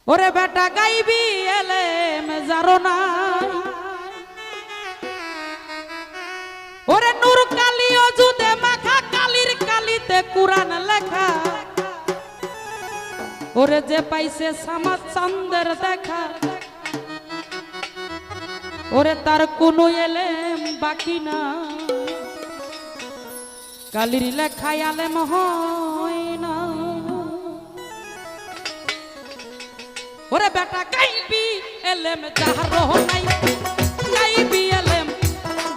ওরে বেটা গাইবি এলেম যারো নাই ওরে নূর কালি অজুদে মাখা কালির কালিতে কুরআন লেখা ওরে যে পাইছে সামাদ চন্দের দেখা ওরে তার কোনো এলেম বাকি না কালির লেখায় আলেম হয় না ওরে বেটা গাইবি এলেম যারো নাই গাইবি এলেম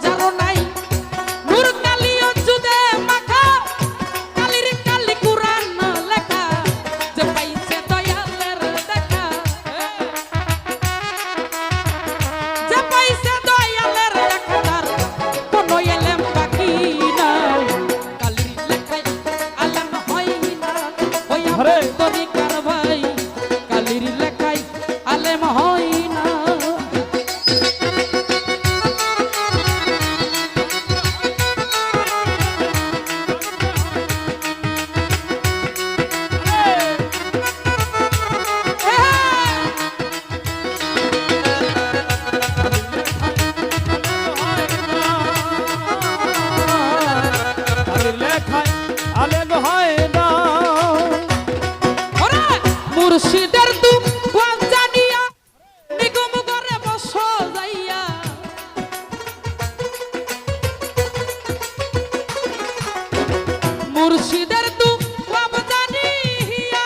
যারো নাই নূর কালি অজুদে মাখা কালির কালি কুরআন লেখা যে পাইছে দয়ালের দেখা যে পাইছে দয়ালের দেখা তার কোনো এলেম বাকি না কালির লেখায় আলেম হয় না ওই আমার তরিকার ভাই কালির লেখায় আলেম হয় না মুর্শিদের দুয়ার জানিয়া নিগম করে বস যাইয়া মুর্শিদের দুয়ার জানিয়া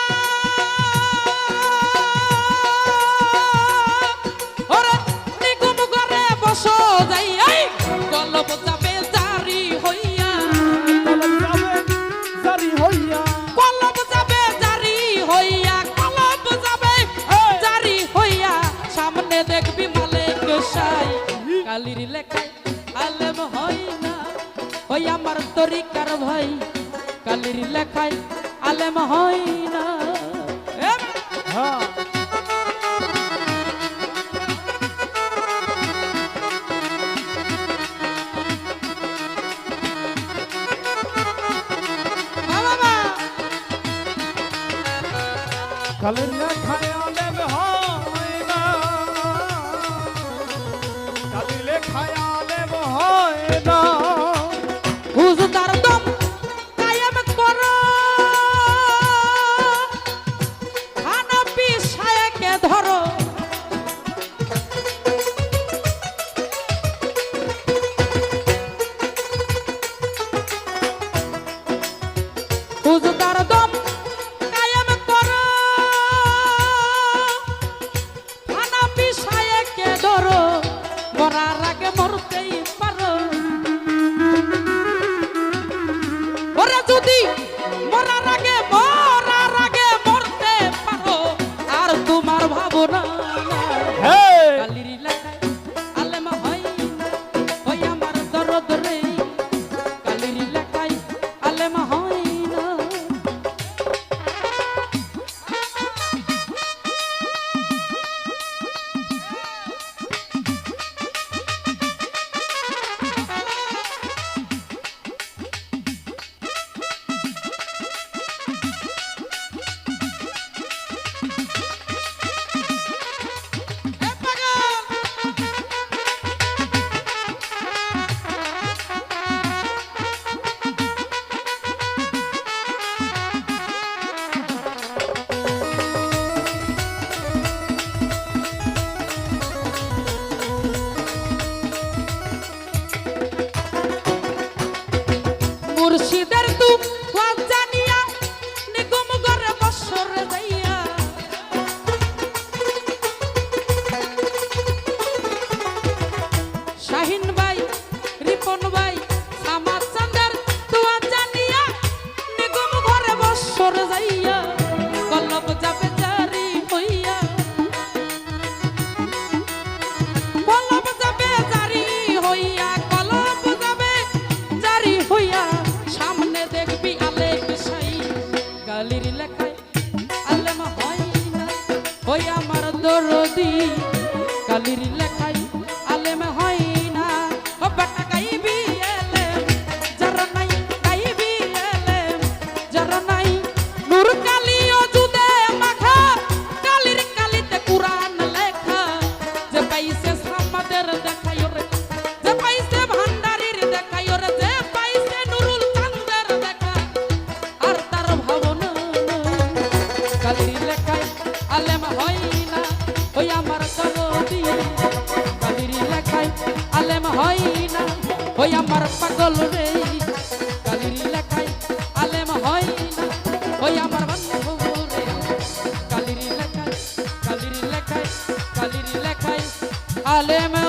ওরে নিগম করে বস যাইয়া কলব যাবে জারি হইয়া কলব যাবে জারি হইয়া সামনে দেখবি মালিক সাই কালির লেখায় আলেম হয় না ওই আমার তরিকার ভাই কালির লেখায় আলেম হয় না কালির লেখায় আলেম হয় না কালির লেখায় আলেম হয় না হুজুদার দম কায়েম করো হানাফি শায়েখকে ধরো হুজুদার দম কায়েম করো হানাফি শায়েখকে ধরো মরার আগে মরতেই পারো ওরে যদি মরার আগে মরতে পারো আর তোমার ভাবনা কালির লেখায় আলেম হয় না ওই আমার দরদ রে কালির লেখায় আলেম হয় না মুর্শিদের দুয়ার জানিয়া নিগম করে বসর যাইয়া শাহিন ভাই রিপন ভাই সামাদ চাঁদের দুয়ার জানিয়া নিগম করে বসর যাইয়া কলব যাবে জারি হইয়া কলব যাবে জারি হইয়া কলব যাবে জারি হইয়া সামনে দেখবি আলেম সাই কালির লেখায় আলেম হয় না ওই আমার দরদি কালির লেখায় আলেম হয় না ও বেটা গাইবি এলেম যারা নাই গাইবি এলেম যারা নাই নূর কালি অজুদে মাখা কালির কালি আলেম